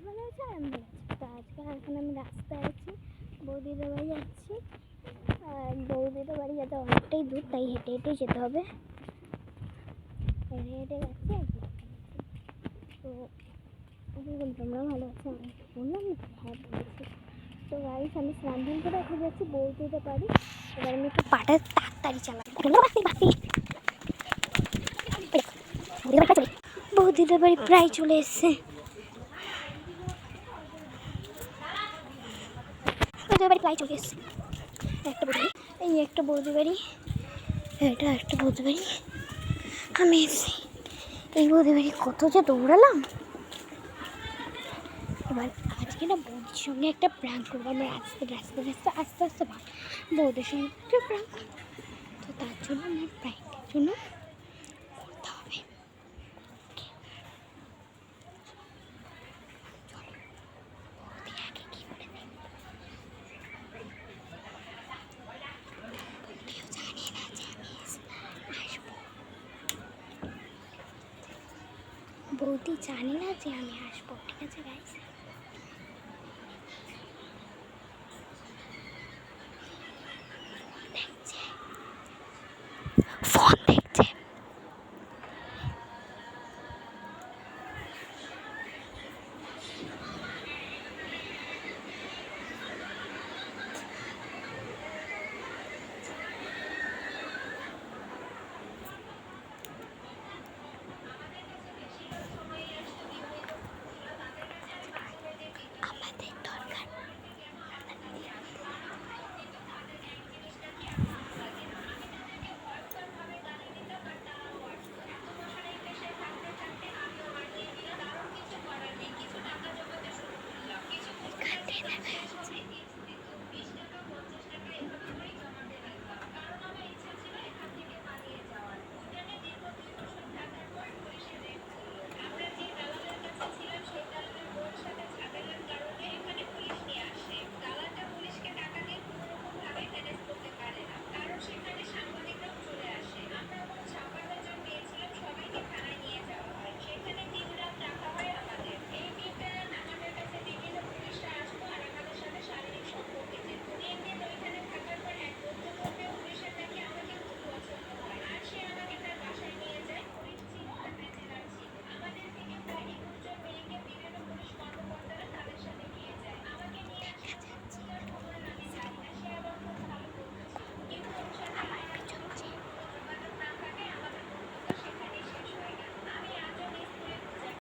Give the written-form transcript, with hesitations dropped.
ভালো আছে আর আমি ভালো আছি। তো আজকে এখন আমি রাস্তায় আছি, বৌদিদের বাড়ি যাচ্ছি। আর বৌদিদের বাড়ি যেতে অনেকটাই দূর, তাই হেঁটে হেঁটে যেতে হবে। হেঁটে হেঁটে যাচ্ছি আর তো তোমরা ভালো আছো? আমি বললাম না, হ্যাঁ বলেছি। তো গাড়ি আমি স্নান ধান করে এখন যাচ্ছি বৌদিদের বাড়ি। এবার আমি একটু পাটা তাড়াতাড়ি চালাবো। বৌদিদের বাড়ি প্রায় চলে এসছে। বৌদিদের বাড়ি প্রায় চলে এসছে। একটা বৌদি, এই একটা বৌদি বাড়ি, এটা একটা বৌদি বাড়ি। আমি এসছি এই বৌদি বাড়ি, কত যে দৌড়ালাম। এবার আজকে না বৌদির সঙ্গে একটা প্র্যাঙ্ক করবো। আমরা আস্তে আস্তে আস্তে আস্তে আস্তে বৌদির সঙ্গে একটা প্র্যাঙ্ক, তো তার জন্য আমার প্র্যাঙ্কের জন্য করতে হবে। বৌদি জানে না যে আমি আসবো, ঠিক আছে গাইস?